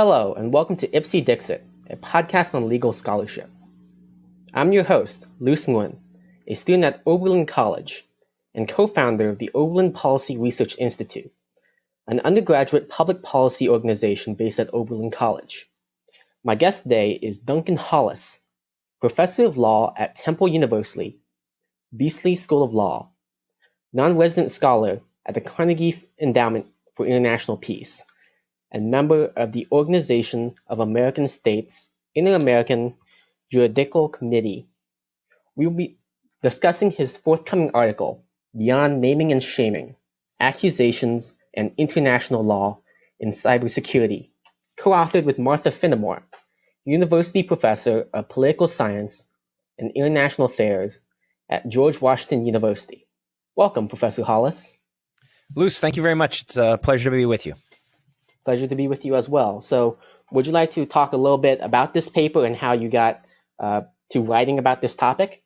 Hello, and welcome to Ipsy Dixit, a podcast on legal scholarship. I'm your host, Lu Nguyen, a student at Oberlin College and co-founder of the Oberlin Policy Research Institute, an undergraduate public policy organization based at Oberlin College. My guest today is Duncan Hollis, professor of law at Temple University, Beasley School of Law, non-resident scholar at the Carnegie Endowment for International Peace, and member of the Organization of American States Inter-American Juridical Committee. We will be discussing his forthcoming article, Beyond Naming and Shaming, Accusations and International Law in Cybersecurity, co-authored with Martha Finnemore, University Professor of Political Science and International Affairs at George Washington University. Welcome, Professor Hollis. Luce, thank you very much. It's a pleasure to be with you. Pleasure to be with you as well. So would you like to talk a little bit about this paper and how you got to writing about this topic?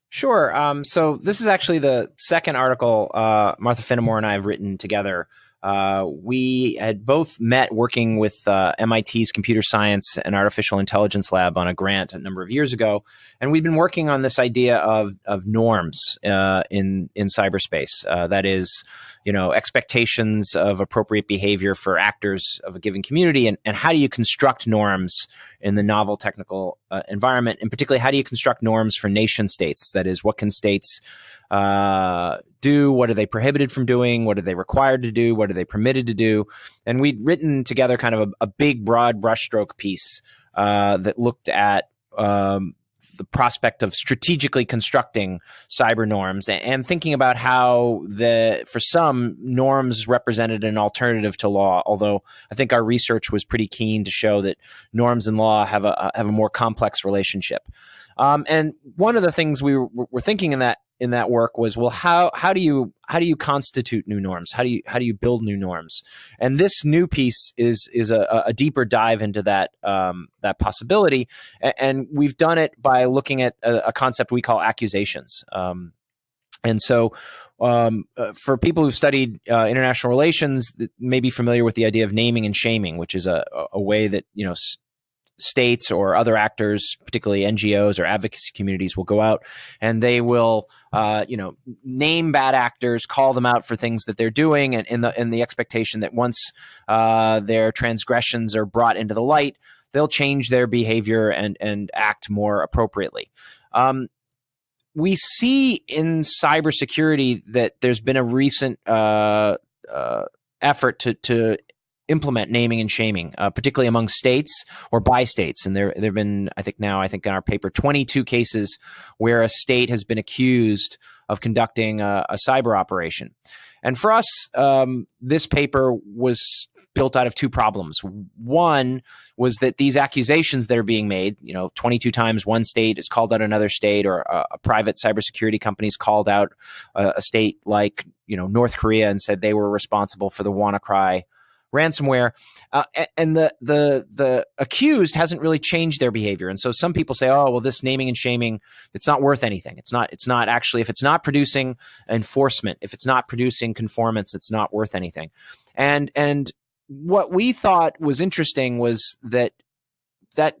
Sure. So this is actually the second article Martha Finnemore and I have written together. We had both met working with MIT's Computer Science and Artificial Intelligence Lab on a grant a number of years ago. And we've been working on this idea of norms in cyberspace. That is, expectations of appropriate behavior for actors of a given community, and how do you construct norms in the novel technical environment, and particularly how do you construct norms for nation states? That is, what can states do? What are they prohibited from doing? What are they required to do? What are they permitted to do? And we'd written together kind of a big, broad brushstroke piece that looked at the prospect of strategically constructing cyber norms and thinking about how for some, norms represented an alternative to law, although I think our research was pretty keen to show that norms and law have a more complex relationship. And one of the things we were thinking in that work was, well, how do you constitute new norms? How do you build new norms? And this new piece is a deeper dive into that possibility. And we've done it by looking at a concept we call accusations. And so for people who've studied international relations, that may be familiar with the idea of naming and shaming, which is a way that, states or other actors, particularly NGOs or advocacy communities, will go out and they will, name bad actors, call them out for things that they're doing, and in the expectation that once their transgressions are brought into the light, they'll change their behavior and act more appropriately. We see in cybersecurity that there's been a recent effort to implement naming and shaming, particularly among states or by states. And there have been, I think in our paper, 22 cases where a state has been accused of conducting a cyber operation. And for us, this paper was built out of two problems. One was that these accusations that are being made, 22 times one state has called out another state, or a private cybersecurity company's called out a state like, North Korea and said they were responsible for the WannaCry ransomware, and the accused hasn't really changed their behavior. And so some people say, oh, well, this naming and shaming, it's not worth anything. It's not actually, if it's not producing enforcement, if it's not producing conformance, it's not worth anything. And what we thought was interesting was that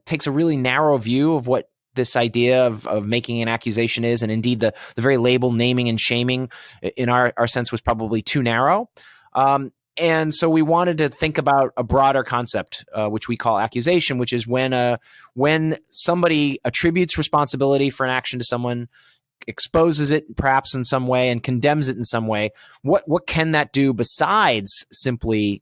takes a really narrow view of what this idea of making an accusation is. And indeed, the very label naming and shaming in our sense was probably too narrow. And so we wanted to think about a broader concept, which we call accusation, which is when somebody attributes responsibility for an action to someone, exposes it perhaps in some way, and condemns it in some way, what can that do besides simply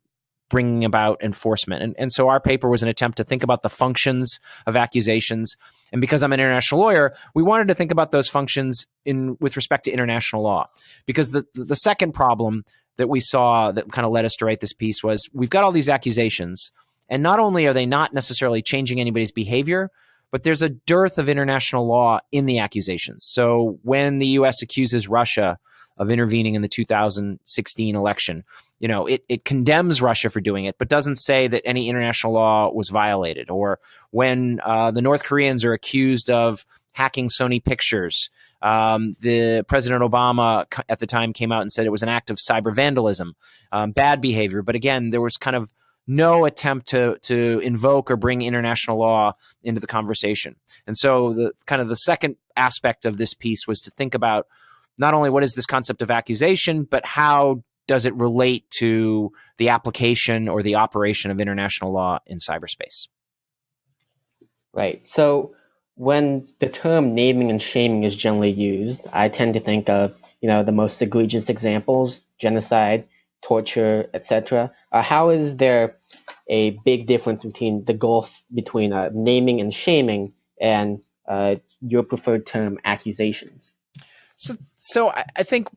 bringing about enforcement? And so our paper was an attempt to think about the functions of accusations. And because I'm an international lawyer, we wanted to think about those functions with respect to international law. Because the second problem that we saw that kind of led us to write this piece was, we've got all these accusations, and not only are they not necessarily changing anybody's behavior, but there's a dearth of international law in the accusations. So when the U.S. accuses Russia of intervening in the 2016 election, it condemns Russia for doing it, but doesn't say that any international law was violated. Or when the North Koreans are accused of hacking Sony Pictures, the President Obama at the time came out and said it was an act of cyber vandalism, bad behavior. But again, there was kind of no attempt to invoke or bring international law into the conversation. And so the second aspect of this piece was to think about not only what is this concept of accusation, but how does it relate to the application or the operation of international law in cyberspace? Right. So when the term naming and shaming is generally used, I tend to think of, the most egregious examples: genocide, torture, etc. How is there a big difference between the gulf between naming and shaming and your preferred term, accusations? So I think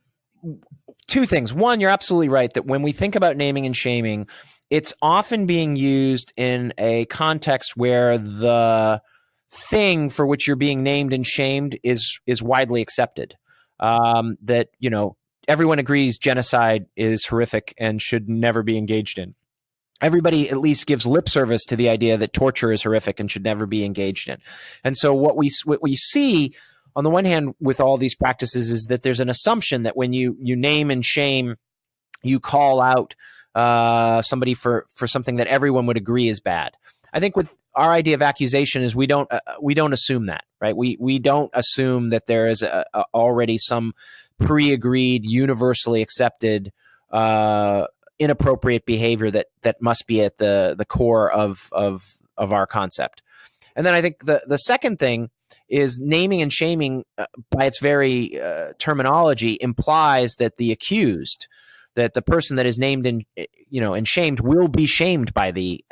two things. One, you're absolutely right that when we think about naming and shaming, it's often being used in a context where the thing for which you're being named and shamed is widely accepted. That, everyone agrees genocide is horrific and should never be engaged in. Everybody at least gives lip service to the idea that torture is horrific and should never be engaged in. And so what we see on the one hand with all these practices is that there's an assumption that when you name and shame, you call out somebody for something that everyone would agree is bad. I think with our idea of accusation is we don't assume that, right? We don't assume that there is already some pre-agreed, universally accepted inappropriate behavior that must be at the core of our concept. And then I think the second thing is naming and shaming by its very terminology implies that the accused, that the person that is named and and shamed will be shamed by the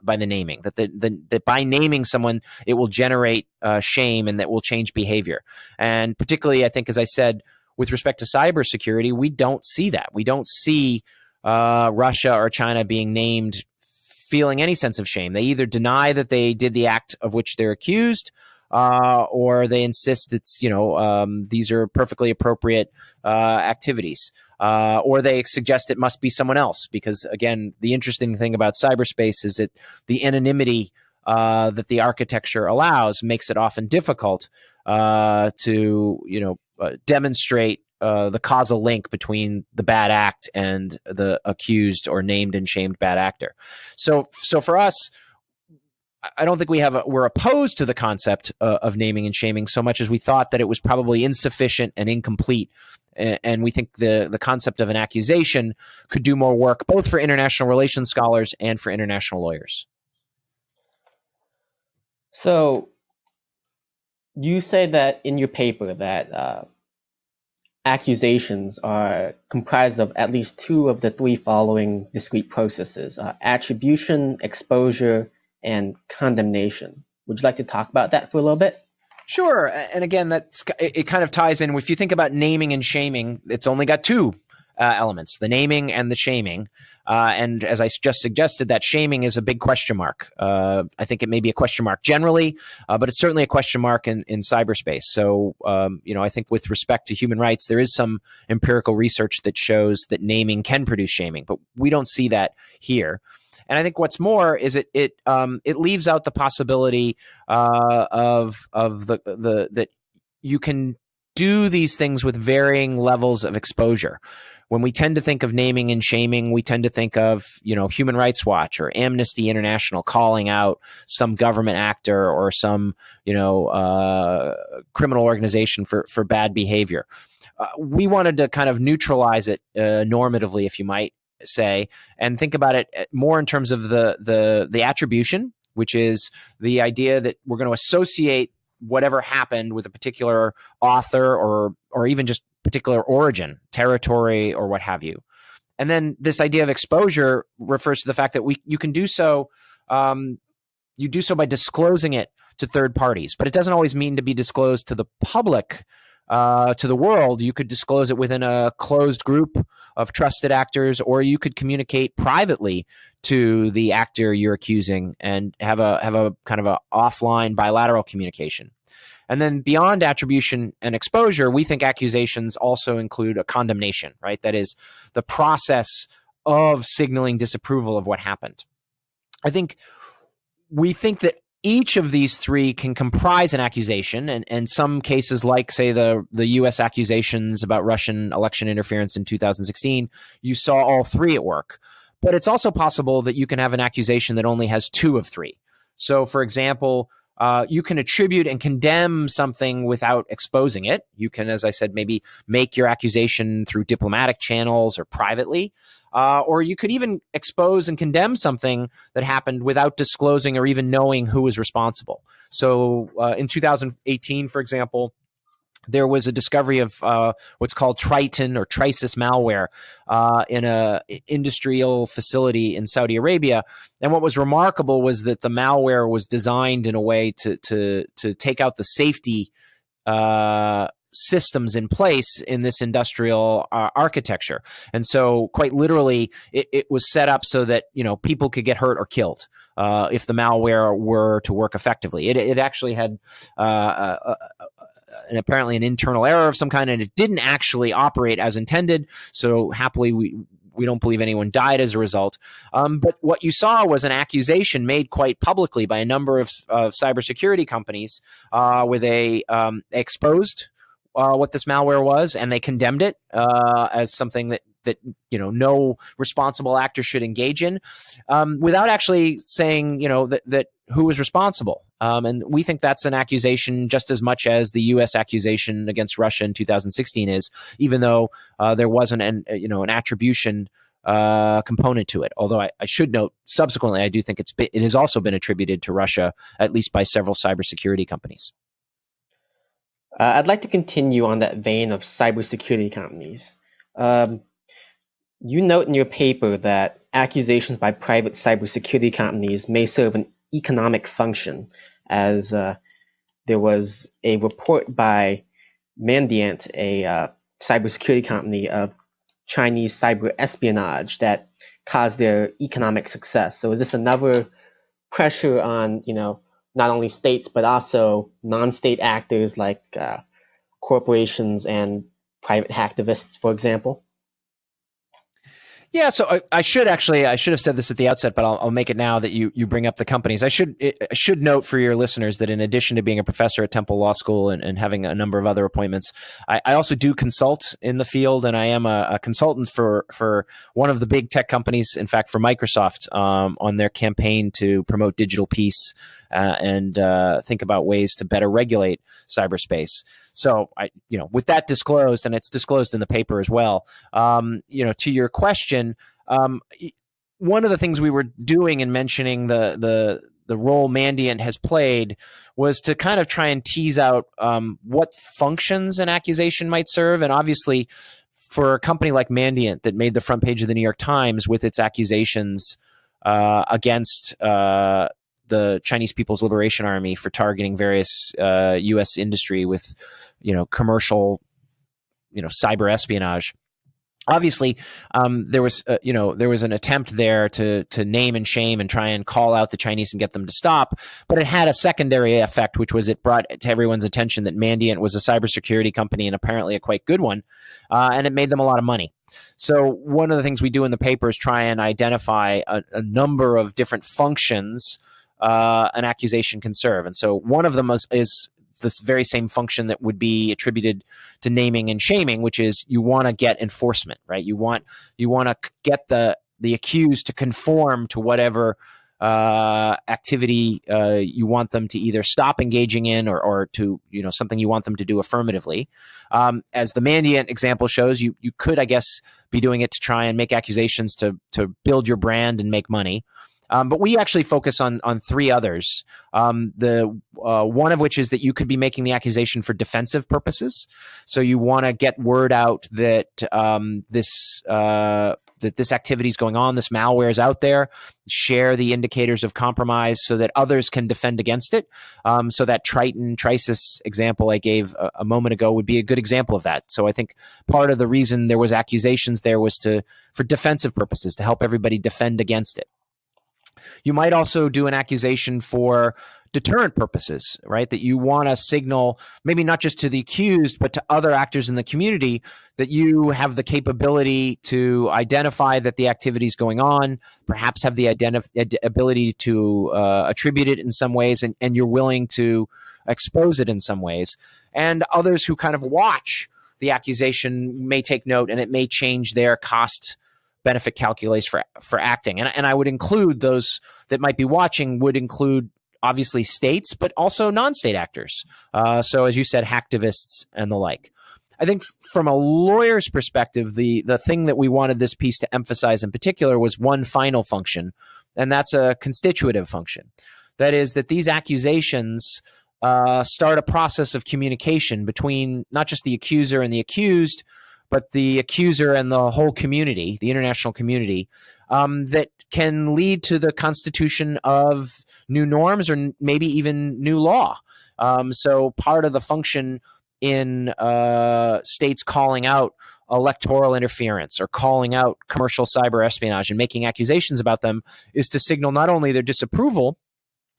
naming, that by naming someone it will generate shame and that will change behavior. And particularly, I think, as I said, with respect to cybersecurity, we don't see that. We don't see Russia or China being named feeling any sense of shame. They either deny that they did the act of which they're accused, or they insist it's these are perfectly appropriate activities, or they suggest it must be someone else. Because again, the interesting thing about cyberspace is that the anonymity that the architecture allows makes it often difficult to demonstrate the causal link between the bad act and the accused or named and shamed bad actor. So for us, I don't think we're opposed to the concept of naming and shaming so much as we thought that it was probably insufficient and incomplete. And we think the concept of an accusation could do more work, both for international relations scholars and for international lawyers. So you say that in your paper that accusations are comprised of at least two of the three following discrete processes: attribution, exposure, and condemnation. Would you like to talk about that for a little bit? Sure. And again, it kind of ties in. If you think about naming and shaming, it's only got two elements: the naming and the shaming. And as I just suggested, that shaming is a big question mark. I think it may be a question mark generally, but it's certainly a question mark in cyberspace. So, I think with respect to human rights, there is some empirical research that shows that naming can produce shaming, but we don't see that here. And I think what's more is it leaves out the possibility of that you can do these things with varying levels of exposure. When we tend to think of naming and shaming, we tend to think of, Human Rights Watch or Amnesty International calling out some government actor or some, criminal organization for bad behavior. We wanted to kind of neutralize it normatively, if you might say, and think about it more in terms of the attribution, which is the idea that we're going to associate whatever happened with a particular author or even just particular origin, territory, or what have you. And then this idea of exposure refers to the fact that you can do so. You do so by disclosing it to third parties, but it doesn't always mean to be disclosed to the public, to the world. You could disclose it within a closed group of trusted actors, or you could communicate privately to the actor you're accusing and have a kind of a offline bilateral communication. And then beyond attribution and exposure, we think accusations also include a condemnation, right? That is the process of signaling disapproval of what happened. I think we think that each of these three can comprise an accusation, and some cases, like, say, the U.S. accusations about Russian election interference in 2016, you saw all three at work. But it's also possible that you can have an accusation that only has 2 of 3. So, for example, you can attribute and condemn something without exposing it. You can, as I said, maybe make your accusation through diplomatic channels or privately. Or you could even expose and condemn something that happened without disclosing or even knowing who was responsible. So in 2018, for example, there was a discovery of what's called Triton or Trisis malware in an industrial facility in Saudi Arabia. And what was remarkable was that the malware was designed in a way to take out the safety systems in place in this industrial architecture. And so quite literally, it was set up so that, people could get hurt or killed if the malware were to work effectively. It actually had and apparently an internal error of some kind, and it didn't actually operate as intended. So happily, we don't believe anyone died as a result. But what you saw was an accusation made quite publicly by a number of cybersecurity companies where they exposed what this malware was, and they condemned it as something that no responsible actor should engage in, without actually saying that who was responsible. And we think that's an accusation just as much as the U.S. accusation against Russia in 2016 is, even though there wasn't an attribution component to it. Although I should note, subsequently, I do think it has also been attributed to Russia, at least by several cybersecurity companies. I'd like to continue on that vein of cybersecurity companies. You note in your paper that accusations by private cybersecurity companies may serve an economic function, as there was a report by Mandiant, a cybersecurity company, of Chinese cyber espionage that caused their economic success. So is this another pressure on, not only states, but also non-state actors like corporations and private hacktivists, for example? Yeah, so I should have said this at the outset, but I'll make it now that you bring up the companies. I should note for your listeners that in addition to being a professor at Temple Law School and having a number of other appointments, I also do consult in the field, and I am a consultant for one of the big tech companies, in fact, for Microsoft, on their campaign to promote digital peace and think about ways to better regulate cyberspace. So with that disclosed, and it's disclosed in the paper as well, to your question, one of the things we were doing in mentioning the role Mandiant has played was to kind of try and tease out what functions an accusation might serve. And obviously, for a company like Mandiant that made the front page of the New York Times with its accusations against the Chinese People's Liberation Army for targeting various U.S. industry with, commercial, cyber espionage. Obviously, there was an attempt there to name and shame and try and call out the Chinese and get them to stop. But it had a secondary effect, which was it brought to everyone's attention that Mandiant was a cybersecurity company, and apparently a quite good one, and it made them a lot of money. So one of the things we do in the paper is try and identify a number of different functions an accusation can serve. And so one of them is this very same function that would be attributed to naming and shaming, which is you want to get enforcement, right? You want to get the accused to conform to whatever activity you want them to either stop engaging in or to, something you want them to do affirmatively. As the Mandiant example shows, you could, I guess, be doing it to try and make accusations to build your brand and make money. But we actually focus on 3 others. The one of which is that you could be making the accusation for defensive purposes. So you want to get word out that this activity is going on, this malware is out there. Share the indicators of compromise so that others can defend against it. So that Trisis example I gave a moment ago would be a good example of that. So I think part of the reason there was accusations there was for defensive purposes, to help everybody defend against it. You might also do an accusation for deterrent purposes, right? That you want to signal, maybe not just to the accused, but to other actors in the community, that you have the capability to identify that the activity is going on, perhaps have the ability to attribute it in some ways, and you're willing to expose it in some ways. And others who kind of watch the accusation may take note, and it may change their cost benefit calculus for acting. And I would include those that might be watching would include obviously states, but also non-state actors. So as you said, hacktivists and the like. I think from a lawyer's perspective, the thing that we wanted this piece to emphasize in particular was one final function, and that's a constitutive function. That is that these accusations start a process of communication between not just the accuser and the accused, but the accuser and the whole community, the international community, that can lead to the constitution of new norms or maybe even new law. So part of the function in states calling out electoral interference or calling out commercial cyber espionage and making accusations about them is to signal not only their disapproval,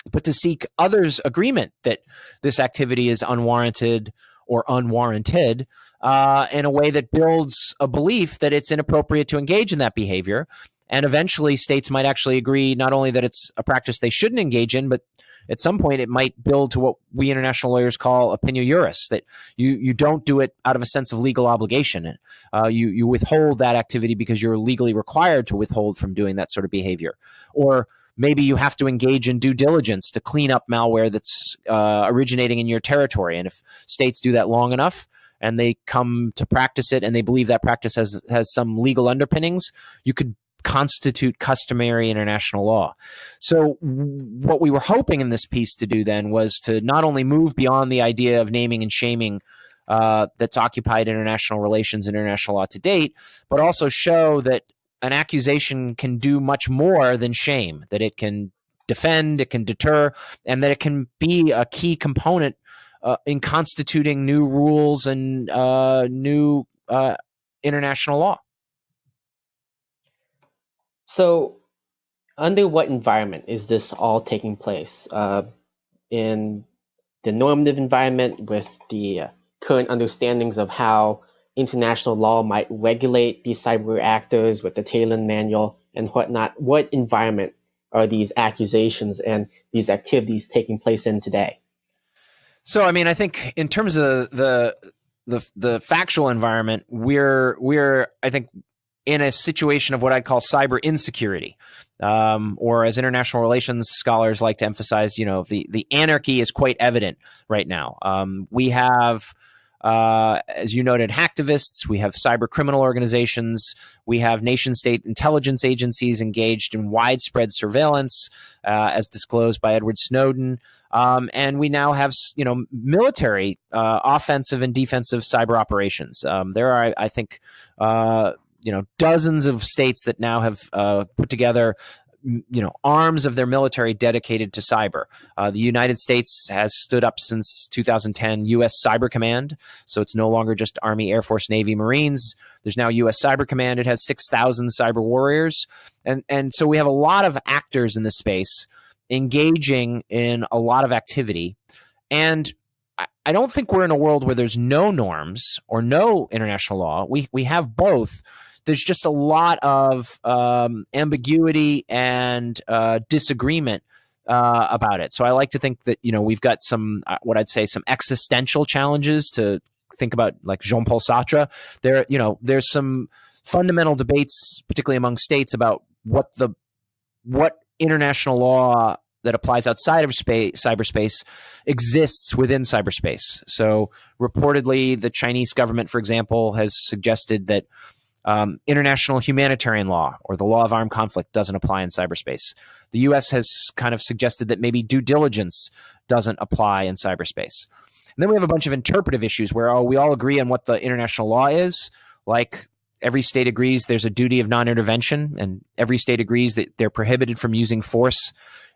but to seek others' agreement that this activity is unwarranted or unwarranted in a way that builds a belief that it's inappropriate to engage in that behavior. And eventually states might actually agree not only that it's a practice they shouldn't engage in, but at some point it might build to what we international lawyers call opinio juris, that you don't do it out of a sense of legal obligation. You withhold that activity because you're legally required to withhold from doing that sort of behavior. Or maybe you have to engage in due diligence to clean up malware that's originating in your territory. And if states do that long enough and they come to practice it and they believe that practice has some legal underpinnings, you could constitute customary international law. So what we were hoping in this piece to do then was to not only move beyond the idea of naming and shaming that's occupied international relations and international law to date, but also show that an accusation can do much more than shame, that it can defend, it can deter, and that it can be a key component in constituting new rules and new international law. So, under what environment is this all taking place? In the normative environment with the current understandings of how international law might regulate these cyber actors with the Taylor Manual and whatnot, what environment are these accusations and these activities taking place in today? So, I mean, I think in terms of the factual environment, we're I think in a situation of what I'd call cyber insecurity, or as international relations scholars like to emphasize, the anarchy is quite evident right now. We have, as you noted, hacktivists, we have cyber criminal organizations, we have nation-state intelligence agencies engaged in widespread surveillance, as disclosed by Edward Snowden, and we now have, military, offensive and defensive cyber operations. There are, I think, dozens of states that now have put together, arms of their military dedicated to cyber. The United States has stood up since 2010 U.S. Cyber Command, so it's no longer just Army, Air Force, Navy, Marines. There's now U.S. Cyber Command. It has 6,000 cyber warriors, and so we have a lot of actors in this space engaging in a lot of activity. And I don't think we're in a world where there's no norms or no international law. We have both. There's just a lot of ambiguity and disagreement about it. So I like to think that, we've got some, what I'd say, some existential challenges to think about, like Jean-Paul Sartre. There's some fundamental debates, particularly among states, about what international law that applies outside of cyberspace exists within cyberspace. So reportedly, the Chinese government, for example, has suggested that international humanitarian law or the law of armed conflict doesn't apply in cyberspace. The U.S. has kind of suggested that maybe due diligence doesn't apply in cyberspace. And then we have a bunch of interpretive issues where we all agree on what the international law is, like every state agrees there's a duty of non-intervention, and every state agrees that they're prohibited from using force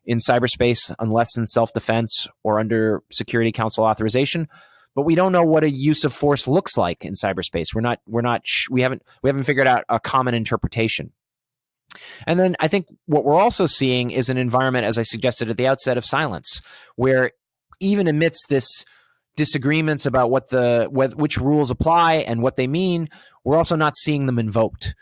in cyberspace unless in self-defense or under Security Council authorization. But we don't know what a use of force looks like in cyberspace. We haven't figured out a common interpretation. And then I think what we're also seeing is an environment, as I suggested at the outset, of silence, where even amidst this disagreements about which rules apply and what they mean, we're also not seeing them invoked.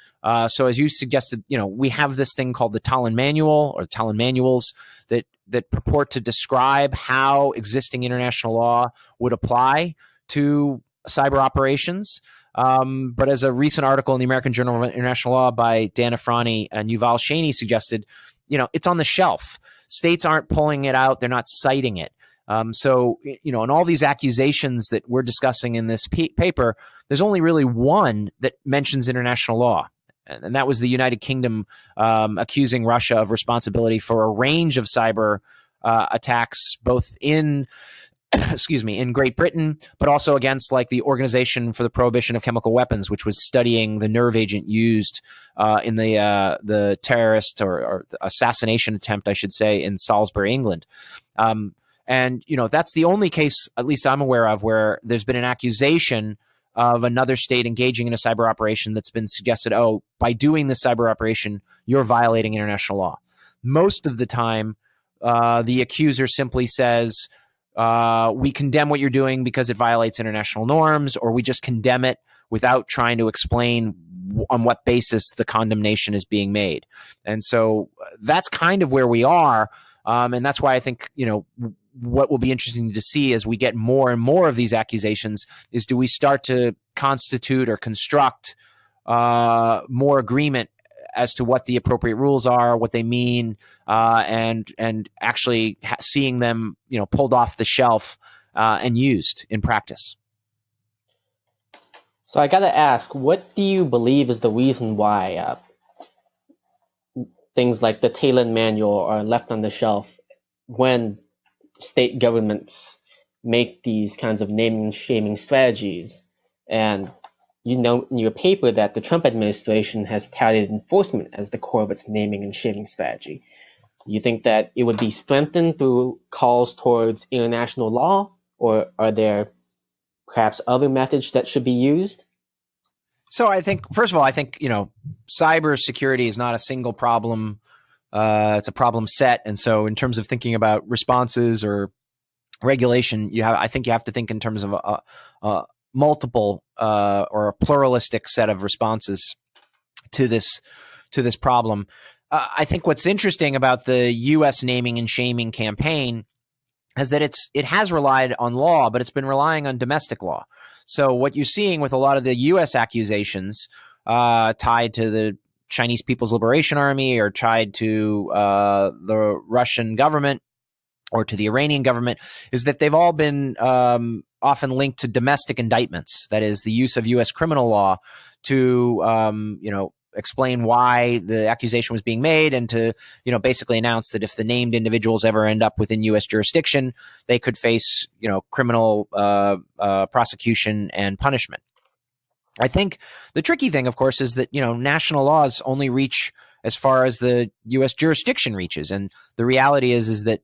So as you suggested, we have this thing called the Tallinn Manual or Tallinn Manuals that purport to describe how existing international law would apply to cyber operations. But as a recent article in the American Journal of International Law by Dan Afrani and Yuval Shaney suggested, it's on the shelf. States aren't pulling it out. They're not citing it. So, and all these accusations that we're discussing in this paper, there's only really one that mentions international law. And that was the United Kingdom accusing Russia of responsibility for a range of cyber attacks, both in in Great Britain, but also against like the Organization for the Prohibition of Chemical Weapons, which was studying the nerve agent used in the terrorist or assassination attempt, I should say, in Salisbury, England. And that's the only case, at least I'm aware of, where there's been an accusation of another state engaging in a cyber operation that's been suggested, oh, by doing this cyber operation, you're violating international law. Most of the time, the accuser simply says, we condemn what you're doing because it violates international norms, or we just condemn it without trying to explain on what basis the condemnation is being made. And so that's kind of where we are. And that's why I think, what will be interesting to see as we get more and more of these accusations is, do we start to constitute or construct more agreement as to what the appropriate rules are, what they mean, and actually seeing them, pulled off the shelf and used in practice. So I got to ask, what do you believe is the reason why things like the tailored manual are left on the shelf when state governments make these kinds of naming and shaming strategies? And in your paper that the Trump administration has touted enforcement as the core of its naming and shaming strategy. Do you think that it would be strengthened through calls towards international law, or are there perhaps other methods that should be used? So I think, first of all, cybersecurity is not a single problem. It's a problem set. And so in terms of thinking about responses or regulation, I think you have to think in terms of a multiple or a pluralistic set of responses to this problem. I think what's interesting about the U.S. naming and shaming campaign is that it has relied on law, but it's been relying on domestic law. So what you're seeing with a lot of the U.S. accusations tied to the Chinese People's Liberation Army or tied to the Russian government or to the Iranian government is that they've all been often linked to domestic indictments. That is, the use of U.S. criminal law to explain why the accusation was being made, and to basically announce that if the named individuals ever end up within U.S. jurisdiction, they could face criminal prosecution and punishment. I think the tricky thing, of course, is that national laws only reach as far as the U.S. jurisdiction reaches, and the reality is that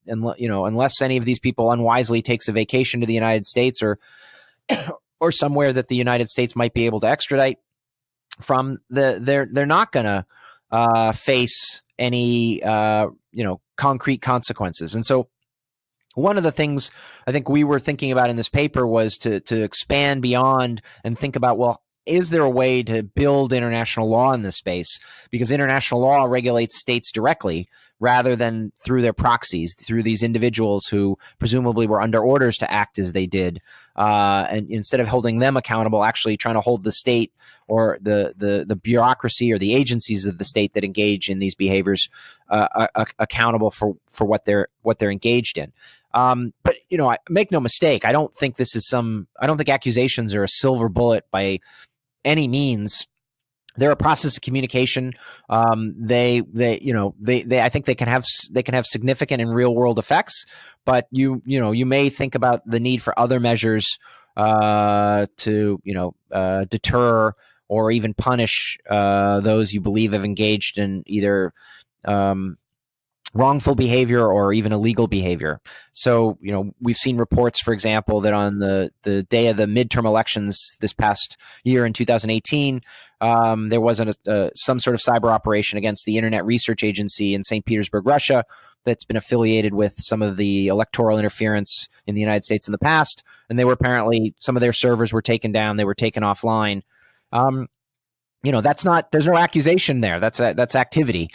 unless any of these people unwisely takes a vacation to the United States or somewhere that the United States might be able to extradite from, they're not going to face any concrete consequences. And so one of the things I think we were thinking about in this paper was to expand beyond and think about, well, is there a way to build international law in this space? Because international law regulates states directly rather than through their proxies, through these individuals who presumably were under orders to act as they did. And instead of holding them accountable, actually trying to hold the state or the bureaucracy or the agencies of the state that engage in these behaviors accountable for what they're engaged in. But make no mistake, I don't think accusations are a silver bullet by any means. They're a process of communication. I think they can have significant and real world effects, but you may think about the need for other measures to deter or even punish those you believe have engaged in either wrongful behavior or even illegal behavior. So, we've seen reports, for example, that on the day of the midterm elections this past year in 2018, there was some sort of cyber operation against the Internet Research Agency in St. Petersburg, Russia, that's been affiliated with some of the electoral interference in the United States in the past. And they were apparently, some of their servers were taken down. They were taken offline. There's no accusation there. That's activity.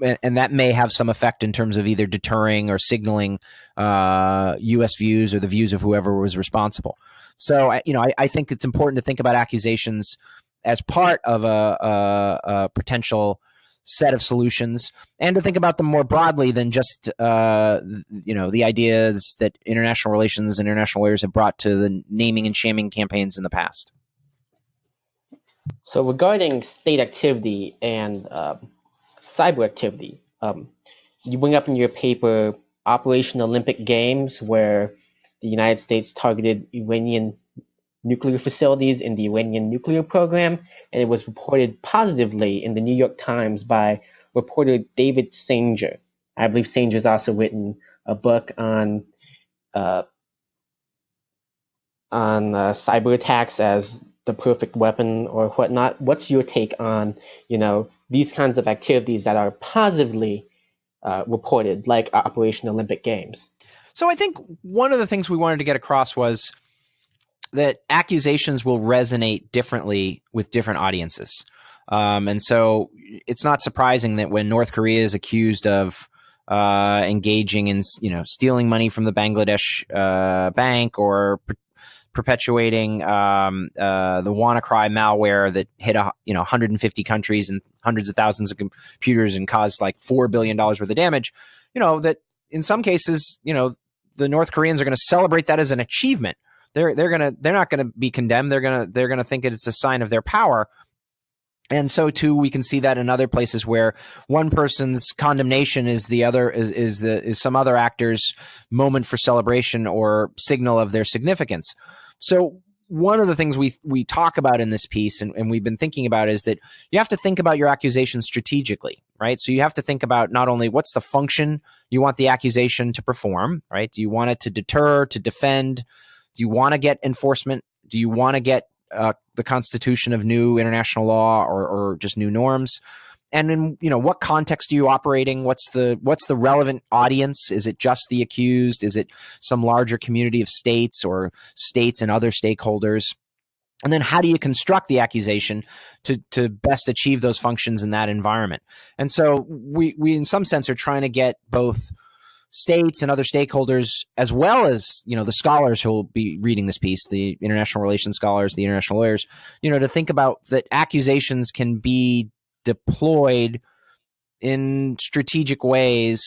and that may have some effect in terms of either deterring or signaling U.S. views or the views of whoever was responsible. So, I think it's important to think about accusations as part of a potential set of solutions, and to think about them more broadly than just the ideas that international relations and international lawyers have brought to the naming and shaming campaigns in the past. So regarding state activity and cyber activity, you bring up in your paper Operation Olympic Games, where the United States targeted Iranian nuclear facilities in the Iranian nuclear program, and it was reported positively in the New York Times by reporter David Sanger. I believe Sanger's also written a book on cyber attacks as the perfect weapon or whatnot. What's your take on, these kinds of activities that are positively reported, like Operation Olympic Games? So I think one of the things we wanted to get across was that accusations will resonate differently with different audiences. And so it's not surprising that when North Korea is accused of engaging in, stealing money from the Bangladesh bank, or perpetuating the WannaCry malware that hit 150 countries and hundreds of thousands of computers and caused like $4 billion worth of damage, that in some cases, the North Koreans are going to celebrate that as an achievement. They're not gonna be condemned. They're gonna think it's a sign of their power. And so too, we can see that in other places where one person's condemnation is some other actor's moment for celebration or signal of their significance. So one of the things we talk about in this piece, and we've been thinking about, is that you have to think about your accusation strategically, right? So you have to think about not only what's the function you want the accusation to perform, right? Do you want it to deter, to defend? Do you want to get enforcement? Do you want to get the constitution of new international law or just new norms? And in what context are you operating? What's the relevant audience? Is it just the accused? Is it some larger community of states or states and other stakeholders? And then how do you construct the accusation to best achieve those functions in that environment? And so we in some sense are trying to get both states and other stakeholders, as well as the scholars who will be reading this piece, the international relations scholars, the international lawyers, to think about that accusations can be deployed in strategic ways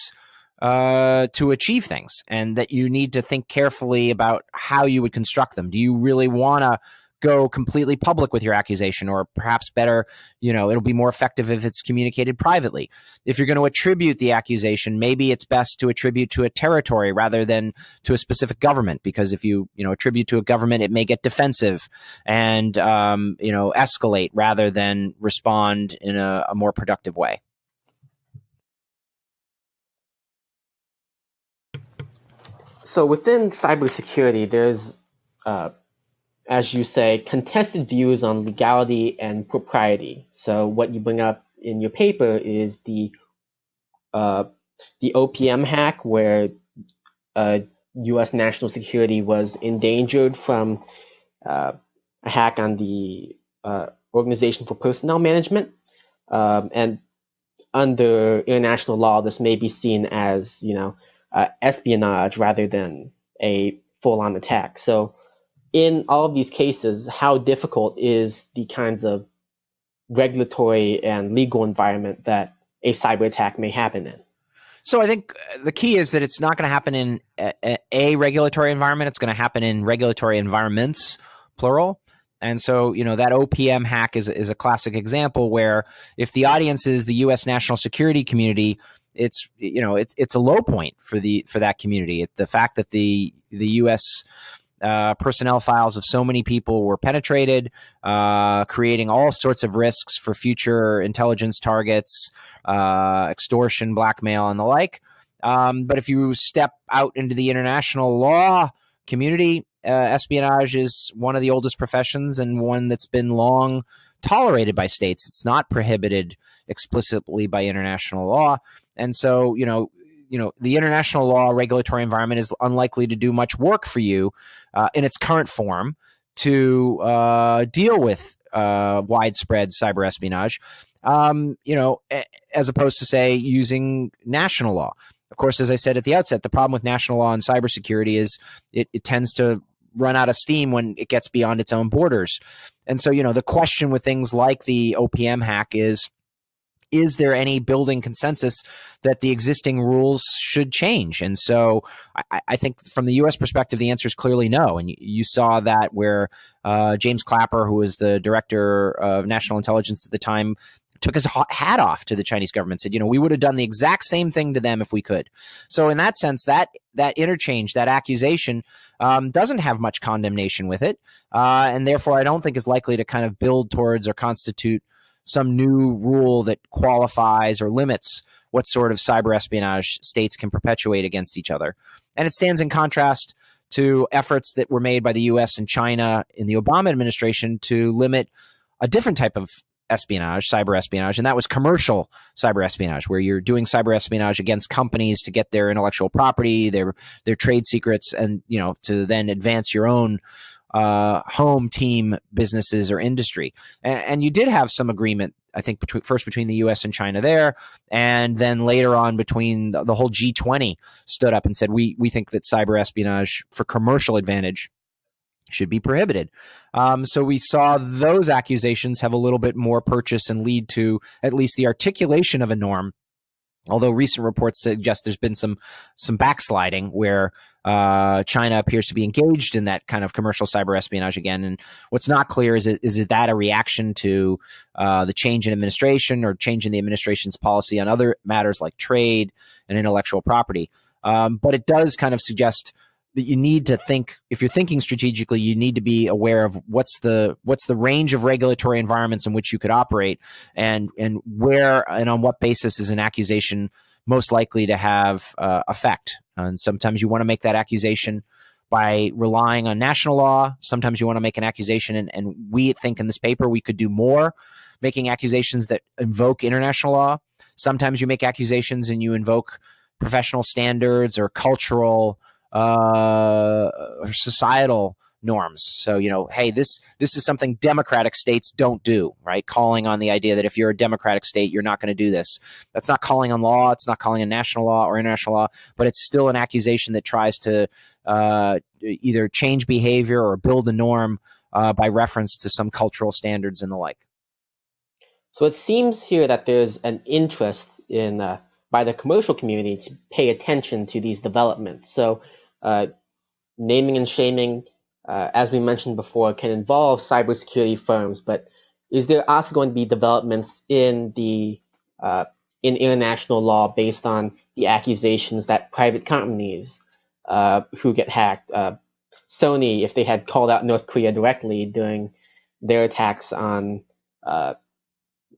to achieve things, and that you need to think carefully about how you would construct them. Do you really want to go completely public with your accusation, or perhaps better, it'll be more effective if it's communicated privately? If you're going to attribute the accusation, maybe it's best to attribute to a territory rather than to a specific government, because if you attribute to a government, it may get defensive and escalate rather than respond in a more productive way. So within cybersecurity, there's as you say, contested views on legality and propriety. So what you bring up in your paper is the Opm hack, where U.S. national security was endangered from a hack on the Organization for Personnel Management. And under international law, this may be seen as espionage rather than a full-on attack. So in all of these cases, how difficult is the kinds of regulatory and legal environment that a cyber attack may happen in? So I think the key is that it's not going to happen in a regulatory environment. It's going to happen in regulatory environments, plural. And so, that OPM hack is a classic example where if the audience is the U.S. national security community, it's a low point for that community. The fact that the U.S. personnel files of so many people were penetrated, creating all sorts of risks for future intelligence targets, extortion, blackmail, and the like. But if you step out into the international law community, espionage is one of the oldest professions and one that's been long tolerated by states. It's not prohibited explicitly by international law. And so, the international law regulatory environment is unlikely to do much work for you in its current form to deal with widespread cyber espionage. as opposed to, say, using national law. Of course, as I said at the outset, the problem with national law and cybersecurity is it tends to run out of steam when it gets beyond its own borders. And so, the question with things like the OPM hack is there any building consensus that the existing rules should change? And so I think from the U.S. perspective, the answer is clearly no. And you saw that where James Clapper, who was the director of national intelligence at the time, took his hat off to the Chinese government, said, we would have done the exact same thing to them if we could. So in that sense, that interchange, that accusation doesn't have much condemnation with it. And therefore, I don't think is likely to kind of build towards or constitute some new rule that qualifies or limits what sort of cyber espionage states can perpetuate against each other. And it stands in contrast to efforts that were made by the U.S. and China in the Obama administration to limit a different type of espionage, cyber espionage, and that was commercial cyber espionage, where you're doing cyber espionage against companies to get their intellectual property, their trade secrets, and to then advance your own home team businesses or industry. And you did have some agreement, I think, between the U.S. and China there, and then later on between the whole G20 stood up and said, we think that cyber espionage for commercial advantage should be prohibited. So we saw those accusations have a little bit more purchase and lead to at least the articulation of a norm. Although recent reports suggest there's been some backsliding where China appears to be engaged in that kind of commercial cyber espionage again. And what's not clear is that a reaction to the change in administration or change in the administration's policy on other matters like trade and intellectual property. But it does kind of suggest that you need to think, if you're thinking strategically, you need to be aware of what's the range of regulatory environments in which you could operate, and where and on what basis is an accusation most likely to have effect. And sometimes you want to make that accusation by relying on national law. Sometimes you want to make an accusation, and we think in this paper we could do more, making accusations that invoke international law. Sometimes you make accusations and you invoke professional standards or cultural or societal norms. So, hey, this is something democratic states don't do, right? Calling on the idea that if you're a democratic state, you're not going to do this. That's not calling on law. It's not calling on national law or international law, but it's still an accusation that tries to either change behavior or build a norm by reference to some cultural standards and the like. So it seems here that there's an interest in by the commercial community to pay attention to these developments. So naming and shaming, as we mentioned before, can involve cybersecurity firms, but is there also going to be developments in international law based on the accusations that private companies who get hacked, Sony, if they had called out North Korea directly during their attacks on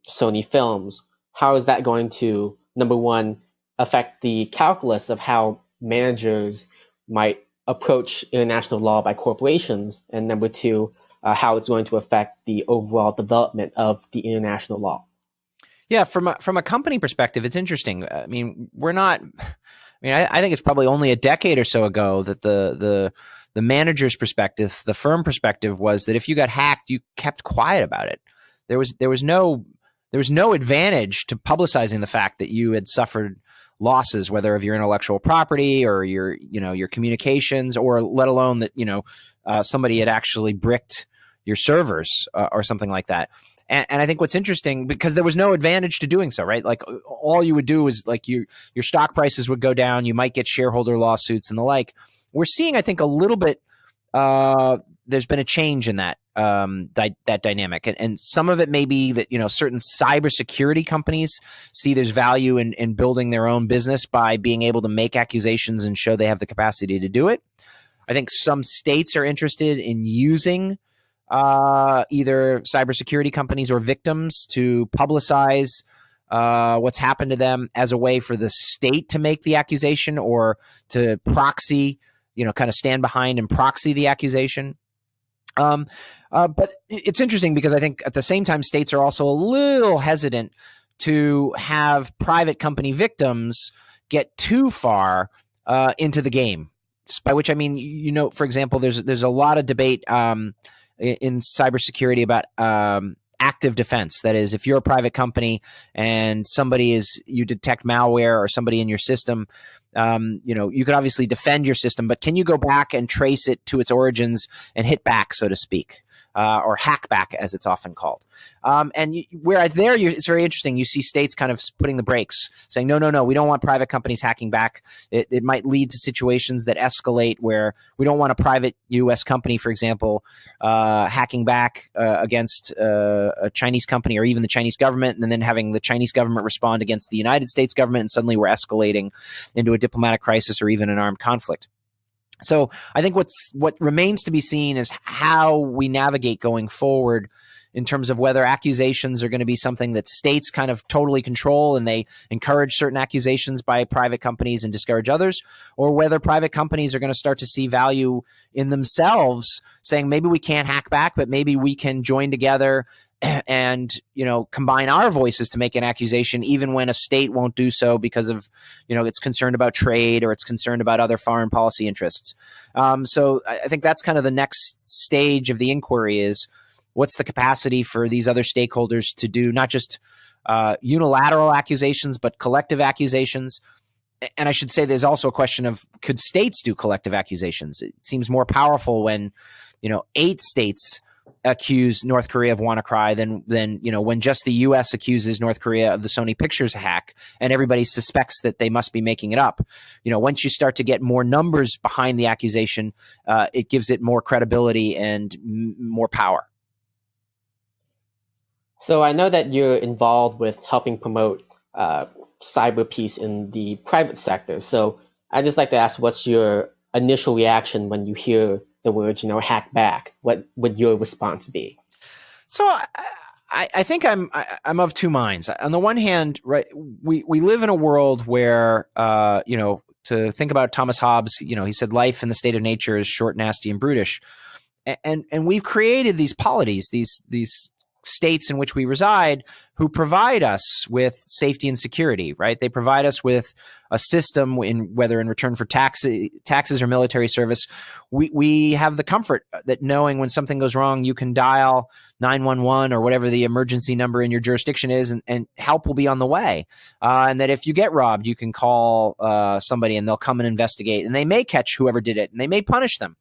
Sony films, how is that going to, number one, affect the calculus of how managers might approach international law by corporations, and number two, how it's going to affect the overall development of the international law? Yeah, from a company perspective, it's interesting. I mean, I think it's probably only a decade or so ago that the manager's perspective, the firm perspective, was that if you got hacked, you kept quiet about it. There was no advantage to publicizing the fact that you had suffered losses, whether of your intellectual property or your communications, or let alone that somebody had actually bricked your servers or something like that. And I think what's interesting, because there was no advantage to doing so, right? Like, all you would do is, like, your stock prices would go down, you might get shareholder lawsuits and the like. We're seeing, I think, a little bit. There's been a change in that that dynamic, and some of it may be that certain cybersecurity companies see there's value in building their own business by being able to make accusations and show they have the capacity to do it. I think some states are interested in using either cybersecurity companies or victims to publicize what's happened to them as a way for the state to make the accusation, or to proxy, kind of stand behind and proxy the accusation. But it's interesting because I think at the same time, states are also a little hesitant to have private company victims get too far into the game. By which I mean, for example, there's a lot of debate in cybersecurity about active defense. That is, if you're a private company and you detect malware or somebody in your system, you could obviously defend your system, but can you go back and trace it to its origins and hit back, so to speak, or hack back, as it's often called? It's very interesting. You see states kind of putting the brakes, saying, no, we don't want private companies hacking back. It might lead to situations that escalate where we don't want a private U.S. company, for example, hacking back against a Chinese company or even the Chinese government, and then having the Chinese government respond against the United States government, and suddenly we're escalating into a diplomatic crisis or even an armed conflict. So I think what remains to be seen is how we navigate going forward in terms of whether accusations are going to be something that states kind of totally control and they encourage certain accusations by private companies and discourage others, or whether private companies are going to start to see value in themselves, saying maybe we can't hack back, but maybe we can join together and combine our voices to make an accusation, even when a state won't do so because of it's concerned about trade or it's concerned about other foreign policy interests. So I think that's kind of the next stage of the inquiry is what's the capacity for these other stakeholders to do not just unilateral accusations but collective accusations. And I should say there's also a question of could states do collective accusations? It seems more powerful when 8 states accuse North Korea of WannaCry than when just the U.S. accuses North Korea of the Sony Pictures hack and everybody suspects that they must be making it up. Once you start to get more numbers behind the accusation, it gives it more credibility and more power. So I know that you're involved with helping promote cyber peace in the private sector. So I'd just like to ask, what's your initial reaction when you hear the words, hack back? What would your response be? So I think I'm of two minds. On the one hand, right, we live in a world where to think about Thomas Hobbes, he said life in the state of nature is short, nasty, and brutish, and we've created these polities, these states in which we reside, who provide us with safety and security, right? They provide us with a system, whether in return for taxes or military service. We have the comfort that knowing when something goes wrong, you can dial 911 or whatever the emergency number in your jurisdiction is, and help will be on the way. And that if you get robbed, you can call somebody and they'll come and investigate, and they may catch whoever did it and they may punish them.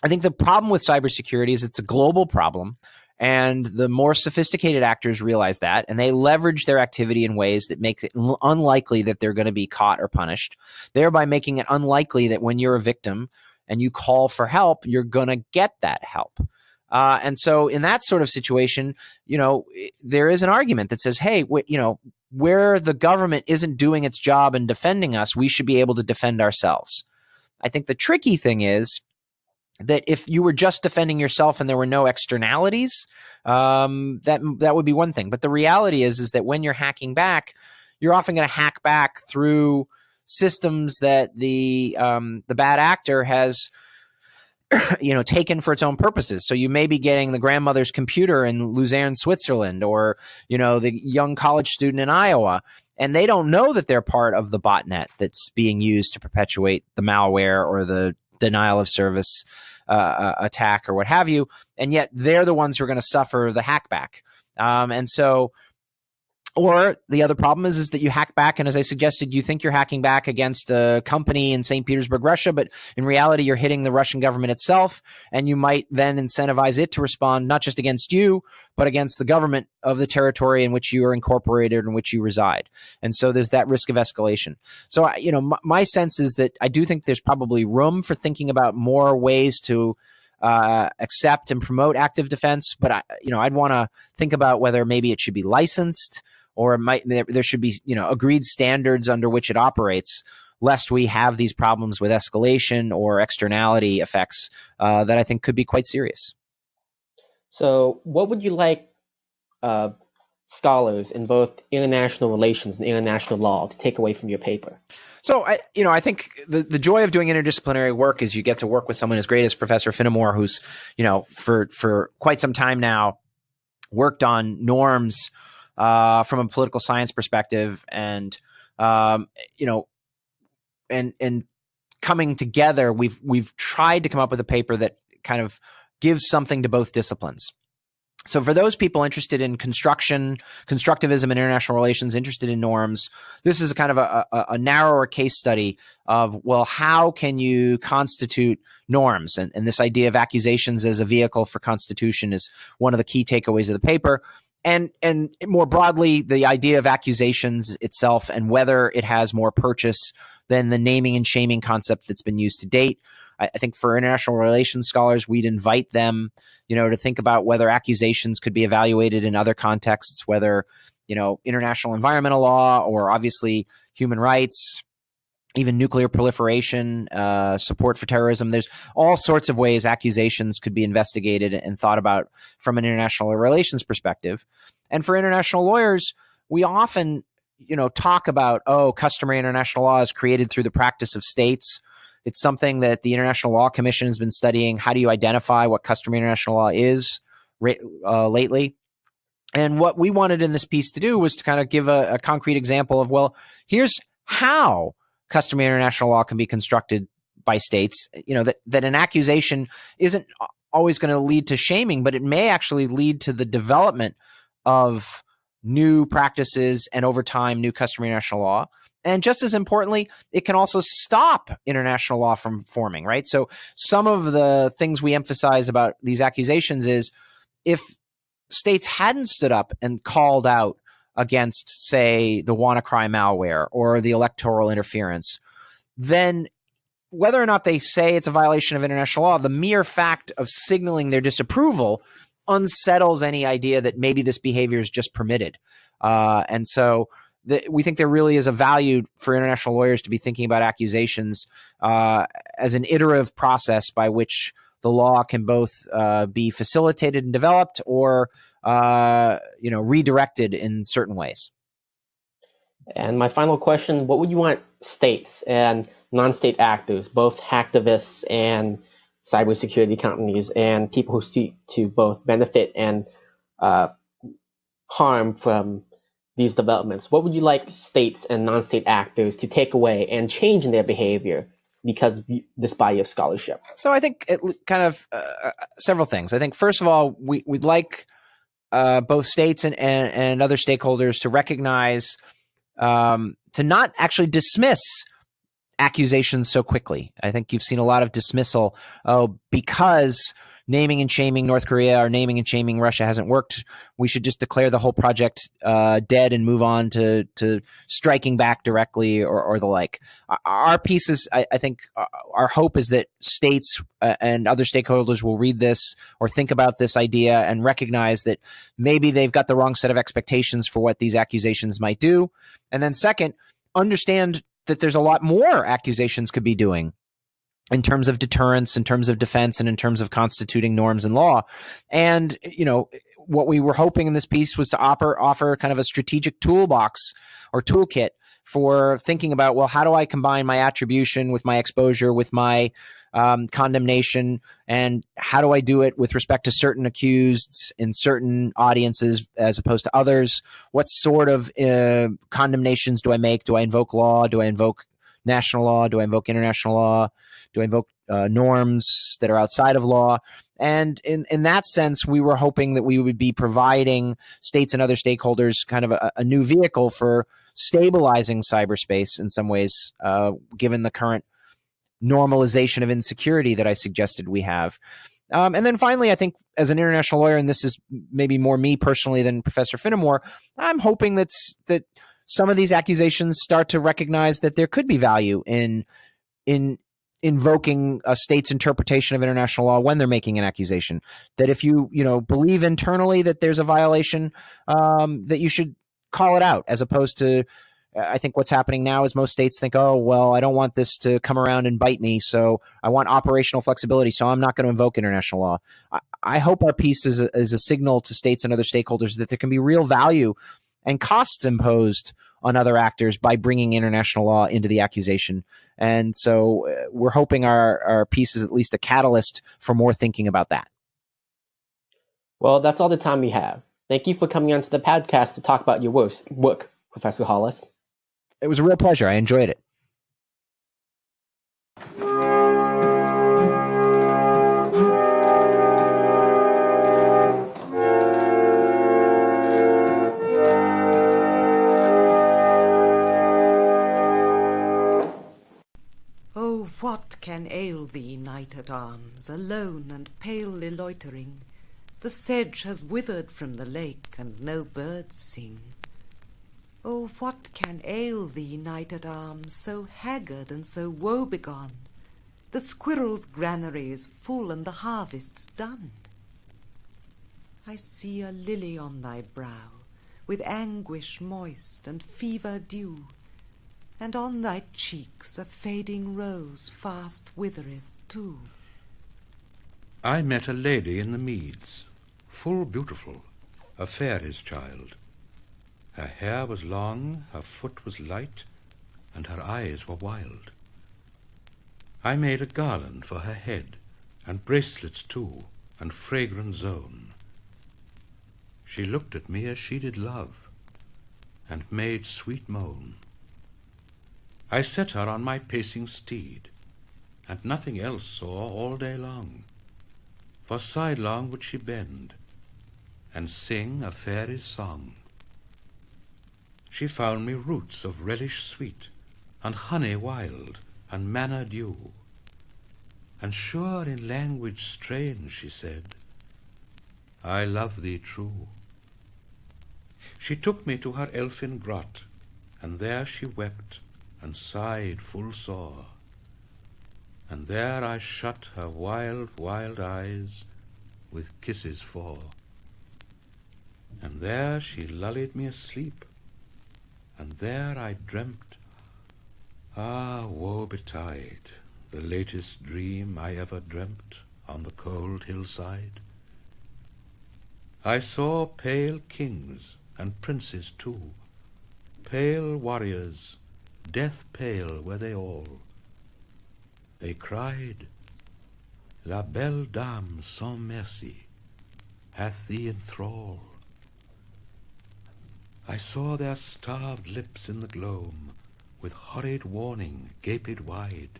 I think the problem with cybersecurity is it's a global problem. And the more sophisticated actors realize that, and they leverage their activity in ways that make it unlikely that they're going to be caught or punished, thereby making it unlikely that when you're a victim and you call for help, you're going to get that help. And so in that sort of situation, there is an argument that says, hey, where the government isn't doing its job in defending us, we should be able to defend ourselves. I think the tricky thing is that if you were just defending yourself and there were no externalities, that would be one thing. But the reality is that when you're hacking back, you're often going to hack back through systems that the bad actor has taken for its own purposes. So you may be getting the grandmother's computer in Luzerne, Switzerland, or the young college student in Iowa, and they don't know that they're part of the botnet that's being used to perpetuate the malware or the denial of service attack or what have you, and yet they're the ones who are going to suffer the hackback. Or the other problem is that you hack back, and as I suggested, you think you're hacking back against a company in St. Petersburg, Russia, but in reality, you're hitting the Russian government itself, and you might then incentivize it to respond not just against you, but against the government of the territory in which you are incorporated, in which you reside. And so there's that risk of escalation. So, my sense is that I do think there's probably room for thinking about more ways to accept and promote active defense, but I'd want to think about whether maybe it should be licensed, or there should be agreed standards under which it operates, lest we have these problems with escalation or externality effects that I think could be quite serious. So what would you like scholars in both international relations and international law to take away from your paper? So, I think the joy of doing interdisciplinary work is you get to work with someone as great as Professor Finnemore, who's, for quite some time now worked on norms from a political science perspective, and and coming together, we've tried to come up with a paper that kind of gives something to both disciplines. So for those people interested in constructivism and international relations, interested in norms, this is a kind of a narrower case study of, well, how can you constitute norms? And this idea of accusations as a vehicle for constitution is one of the key takeaways of the paper. And more broadly, the idea of accusations itself and whether it has more purchase than the naming and shaming concept that's been used to date. I think for international relations scholars, we'd invite them, to think about whether accusations could be evaluated in other contexts, whether, international environmental law or obviously human rights, even nuclear proliferation, support for terrorism. There's all sorts of ways accusations could be investigated and thought about from an international relations perspective. And for international lawyers, we often, talk about, customary international law is created through the practice of states. It's something that the International Law Commission has been studying. How do you identify what customary international law is lately? And what we wanted in this piece to do was to kind of give a concrete example of, well, here's how customary international law can be constructed by states, that an accusation isn't always going to lead to shaming, but it may actually lead to the development of new practices and over time, new customary international law. And just as importantly, it can also stop international law from forming, right? So some of the things we emphasize about these accusations is if states hadn't stood up and called out against, say, the WannaCry malware or the electoral interference, then whether or not they say it's a violation of international law, the mere fact of signaling their disapproval unsettles any idea that maybe this behavior is just permitted. And so we think there really is a value for international lawyers to be thinking about accusations as an iterative process by which the law can both be facilitated and developed or redirected in certain ways. And my final question, what would you want states and non-state actors, both hacktivists and cybersecurity companies and people who seek to both benefit and harm from these developments, what would you like states and non-state actors to take away and change in their behavior because of this body of scholarship? So I think it kind of several things. I think, first of all, we'd like both states and other stakeholders to recognize, to not actually dismiss accusations so quickly. I think you've seen a lot of dismissal because naming and shaming North Korea or naming and shaming Russia hasn't worked. We should just declare the whole project dead and move on to striking back directly or the like. Our piece is, I think, our hope is that states and other stakeholders will read this or think about this idea and recognize that maybe they've got the wrong set of expectations for what these accusations might do. And then second, understand that there's a lot more accusations could be doing in terms of deterrence, in terms of defense, and in terms of constituting norms and law. And, what we were hoping in this piece was to offer kind of a strategic toolbox or toolkit for thinking about, well, how do I combine my attribution with my exposure, with my condemnation, and how do I do it with respect to certain accuseds in certain audiences as opposed to others? What sort of condemnations do I make? Do I invoke law? Do I invoke national law? Do I invoke international law? Do I invoke norms that are outside of law? And in that sense, we were hoping that we would be providing states and other stakeholders kind of a new vehicle for stabilizing cyberspace in some ways, given the current normalization of insecurity that I suggested we have. And then finally, I think as an international lawyer, and this is maybe more me personally than Professor Finnemore, I'm hoping that some of these accusations start to recognize that there could be value in invoking a state's interpretation of international law when they're making an accusation. That if you believe internally that there's a violation, that you should call it out, as opposed to, I think what's happening now is most states think, oh, well, I don't want this to come around and bite me, so I want operational flexibility, so I'm not going to invoke international law. I hope our piece is a signal to states and other stakeholders that there can be real value and costs imposed on other actors by bringing international law into the accusation. And so we're hoping our piece is at least a catalyst for more thinking about that. Well, that's all the time we have. Thank you for coming onto the podcast to talk about your work, Professor Hollis. It was a real pleasure. I enjoyed it. Oh, what can ail thee, knight-at-arms, alone and palely loitering? The sedge has withered from the lake, and no birds sing. Oh, what can ail thee, knight-at-arms, so haggard and so woe-begone? The squirrel's granary is full, and the harvest's done. I see a lily on thy brow, with anguish moist and fever dew, and on thy cheeks a fading rose fast withereth too. I met a lady in the meads, full beautiful, a fairy's child. Her hair was long, her foot was light, and her eyes were wild. I made a garland for her head, and bracelets too, and fragrant zone. She looked at me as she did love, and made sweet moan. I set her on my pacing steed, and nothing else saw all day long, for sidelong would she bend, and sing a fairy's song. She found me roots of relish sweet, and honey wild, and manna dew, and sure in language strange she said, I love thee true. She took me to her elfin grot, and there she wept, and sighed full sore, and there I shut her wild, wild eyes with kisses 4. And there she lulled me asleep, and there I dreamt, ah, woe betide, the latest dream I ever dreamt on the cold hillside. I saw pale kings and princes too, pale warriors, death pale were they all. They cried, La belle dame sans merci hath thee in thrall. I saw their starved lips in the gloam, with horrid warning gaped wide,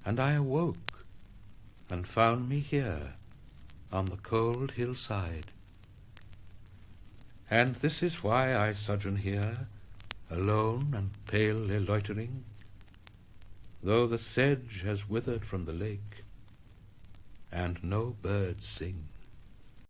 and I awoke, and found me here on the cold hillside. And this is why I sojourn here, alone and palely loitering, though the sedge has withered from the lake, and no birds sing.